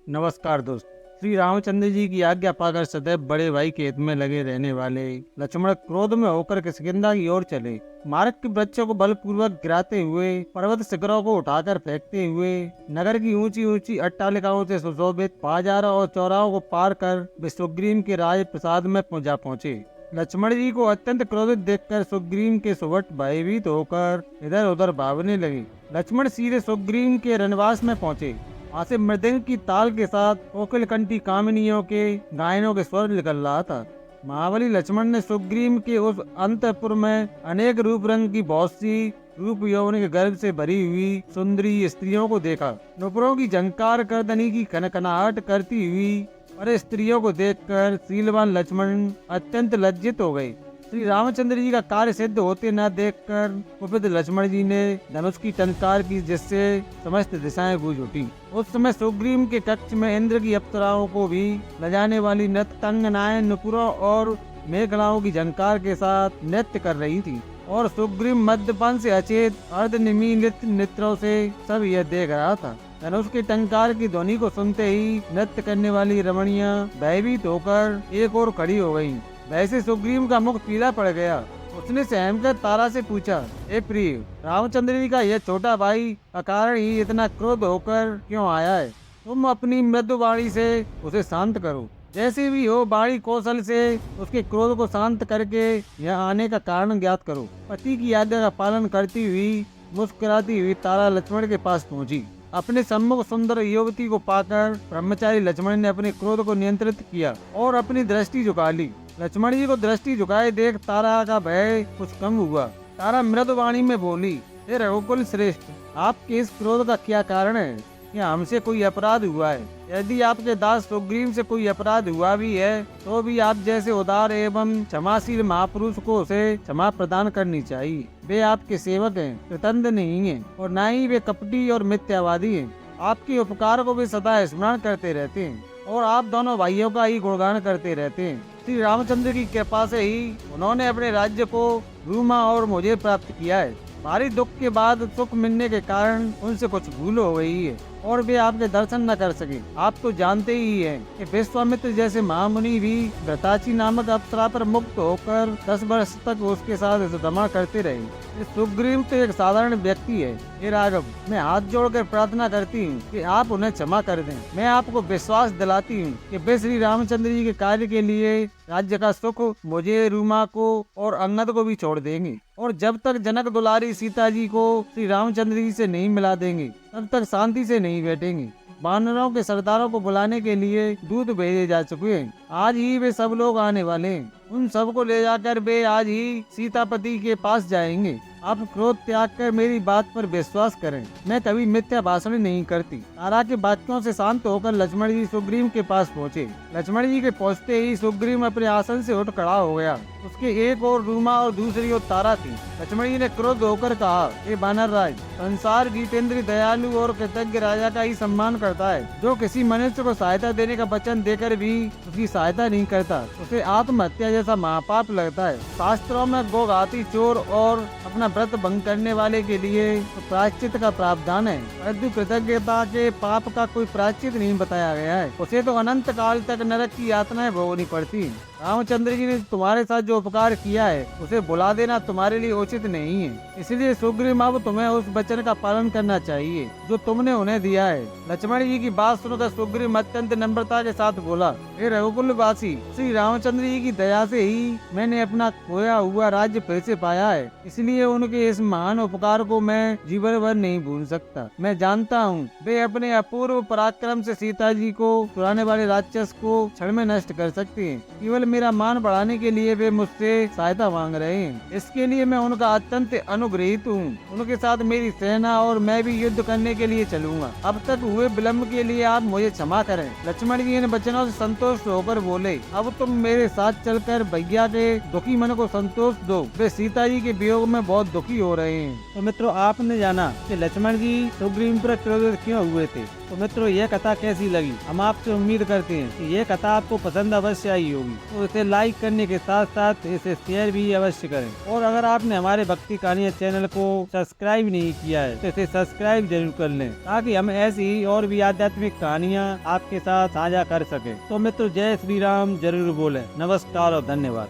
नमस्कार दोस्त। श्री रामचंद्र जी की आज्ञा पाकर सदैव बड़े भाई के हित में लगे रहने वाले लक्ष्मण क्रोध में होकर किष्किंधा की ओर चले। मार्ग के वृक्षों को बलपूर्वक गिराते हुए, पर्वत शिखरों को उठाकर फेंकते हुए, नगर की ऊंची ऊंची अट्टालिकाओं से सुशोभित बाजारों और चौराहों को पार कर वे सुग्रीव के राज प्रसाद में पहुंचे। लक्ष्मण जी को अत्यंत क्रोधित देखकर सुग्रीव के सुवट भयभीत होकर इधर उधर भागने लगे। लक्ष्मण सीधे सुग्रीव के रनवास में पहुंचे। वहाँ से मृदंग की ताल के साथ कोकिल कंठी कामिनियों के गायनों के स्वर निकल रहा था। महाबली लक्ष्मण ने सुग्रीव के उस अंतपुर में अनेक रूप रंग की बहुत सी रूप यौवन के गर्भ से भरी हुई सुंदरी स्त्रियों को देखा। नुपुरों की झंकार करदनी की कनकनाहट करती हुई और स्त्रियों को देखकर शीलवान लक्ष्मण अत्यंत लज्जित हो गए। श्री रामचंद्र जी का कार्य सिद्ध होते न देखकर कुपित लक्ष्मण जी ने धनुष की टंकार की, जिससे समस्त दिशाएं गूंज उठी। उस समय सुग्रीव के कक्ष में इंद्र की अप्सराओं को भी लजाने वाली नृत्यांगनाएं नुपुरों और मेघलाओं की झंकार के साथ नृत्य कर रही थी और सुग्रीव मद्यपान से अचेत अर्धनिमीलित नेत्रों से सब यह देख रहा था। धनुष के टंकार की ध्वनि को सुनते ही नृत्य करने वाली रमणियां भयभीत होकर एक ओर खड़ी हो गईं। वैसे सुग्रीव का मुख पीला पड़ गया। उसने सहम कर तारा से पूछा, हे प्रिय, रामचंद्र जी का यह छोटा भाई अकारण ही इतना क्रोध होकर क्यों आया है? तुम अपनी मृदु वाणी से उसे शांत करो। जैसे भी हो, वाणी कौशल से उसके क्रोध को शांत करके यहाँ आने का कारण ज्ञात करो। पति की आज्ञा का पालन करती हुई मुस्कुराती हुई तारा लक्ष्मण के पास पहुंची। अपने सम्मुख सुंदर युवती को पाकर ब्रह्मचारी लक्ष्मण ने अपने क्रोध को नियंत्रित किया और अपनी दृष्टि झुका ली। लक्ष्मण जी को दृष्टि झुकाए देख तारा का भय कुछ कम हुआ। तारा मृदु वाणी में बोली, हे रघुकुल श्रेष्ठ, आपके इस क्रोध का क्या कारण है? क्या हमसे कोई अपराध हुआ है? यदि आपके दास सुग्रीव से कोई अपराध हुआ भी है तो भी आप जैसे उदार एवं क्षमाशील महापुरुष को उसे क्षमा प्रदान करनी चाहिए। वे आपके सेवक हैं, कृतज्ञ नहीं हैं, और न ही वे कपटी और मिथ्यावादी हैं। आपके उपकार को वे सदा स्मरण करते रहते हैं और आप दोनों भाइयों का ही गुणगान करते रहते हैं। श्री रामचंद्र की कृपा से ही उन्होंने अपने राज्य को रूमा और मुझे प्राप्त किया है। भारी दुख के बाद सुख मिलने के कारण उनसे कुछ भूल हो गई है और वे आपके दर्शन न कर सके। आप तो जानते ही हैं कि विश्वामित्र जैसे महामुनि भी घृताची नामक अप्सरा पर मुक्त होकर 10 वर्ष तक उसके साथ सुदमा करते रहे। ये सुग्रीव तो एक साधारण व्यक्ति है। हे राघव, मैं हाथ जोड़कर प्रार्थना करती हूँ कि आप उन्हें क्षमा कर दें। मैं आपको विश्वास दिलाती हूँ कि वे श्री रामचंद्र जी के कार्य के लिए राज्य का सुख मुझे, रूमा को और अंगद को भी छोड़ देंगे, और जब तक जनक दुलारी सीता जी को श्री रामचंद्र जी से नहीं मिला देंगे तब तक शांति से नहीं बैठेंगे। वानरों के सरदारों को बुलाने के लिए दूत भेजे जा चुके हैं। आज ही वे सब लोग आने वाले हैं। उन सबको ले जाकर वे आज ही सीतापति के पास जाएंगे। आप क्रोध त्याग कर मेरी बात पर विश्वास करें। मैं कभी मिथ्या भाषण नहीं करती। तारा के वाक्यों से शांत होकर लक्ष्मण जी सुग्रीव के पास पहुँचे। लक्ष्मण जी के पहुँचते ही सुग्रीव अपने आसन से उठ खड़ा हो गया। उसके एक ओर रूमा और दूसरी ओर तारा थी। लक्ष्मण जी ने क्रोध होकर कहा, हे वानर राज, संसार जितेंद्र दयालु और कृतज्ञ राजा का ही सम्मान करता है। जो किसी मनुष्य को सहायता देने का वचन देकर भी उसकी सहायता नहीं करता, उसे आत्महत्या जैसा महापाप लगता है। शास्त्रों में गोघाती, चोर और अपना व्रत भंग करने वाले के लिए तो प्रायश्चित का प्रावधान है, परंतु कृतज्ञता के पाप का कोई प्रायश्चित नहीं बताया गया है। उसे तो अनंत काल तक नरक की यातनाएं भोगनी पड़ती हैं। रामचंद्र जी ने तुम्हारे साथ जो उपकार किया है उसे भुला देना तुम्हारे लिए उचित नहीं है। इसलिए सुग्रीव, अब तुम्हें उस वचन का पालन करना चाहिए जो तुमने उन्हें दिया है। लक्ष्मण जी की बात सुनकर सुग्रीव अत्यंत नम्रता के साथ बोला, हे रघुकुल वासी, श्री रामचंद्र जी की दया से ही मैंने अपना खोया हुआ राज्य फिर से पाया है। इसलिए उनके इस महान उपकार को मैं जीवन भर नहीं भूल सकता। मैं जानता हूँ वे अपने अपूर्व पराक्रम से सीता जी को चुराने वाले राक्षस को क्षण में नष्ट कर सकते हैं। केवल मेरा मान बढ़ाने के लिए वे मुझसे सहायता मांग रहे हैं। इसके लिए मैं उनका अत्यंत अनुग्रहित हूँ। उनके साथ मेरी सेना और मैं भी युद्ध करने के लिए चलूंगा। अब तक हुए विलम्ब के लिए आप मुझे क्षमा करें। लक्ष्मण जी इन वचनों से संतुष्ट होकर बोले, अब तुम मेरे साथ चलकर भैया के दुखी मन को संतोष दो। वे सीता जी के वियोग में बहुत दुखी हो रहे हैं। तो मित्रों, आपने जाना कि लक्ष्मण जी सुग्रीव पर क्रोधित क्यों हुए थे। तो मित्रों ये कथा कैसी लगी हम आपसे उम्मीद करते हैं कि ये कथा आपको पसंद अवश्य आई होगी। तो इसे लाइक करने के साथ साथ इसे शेयर भी अवश्य करें। और अगर आपने हमारे भक्ति कहानियाँ चैनल को सब्सक्राइब नहीं किया है तो इसे सब्सक्राइब जरूर कर लें, ताकि हम ऐसी ही और भी आध्यात्मिक कहानियाँ आपके साथ साझा कर सके। तो मित्रों जय श्री राम जरूर बोले। नमस्कार और धन्यवाद।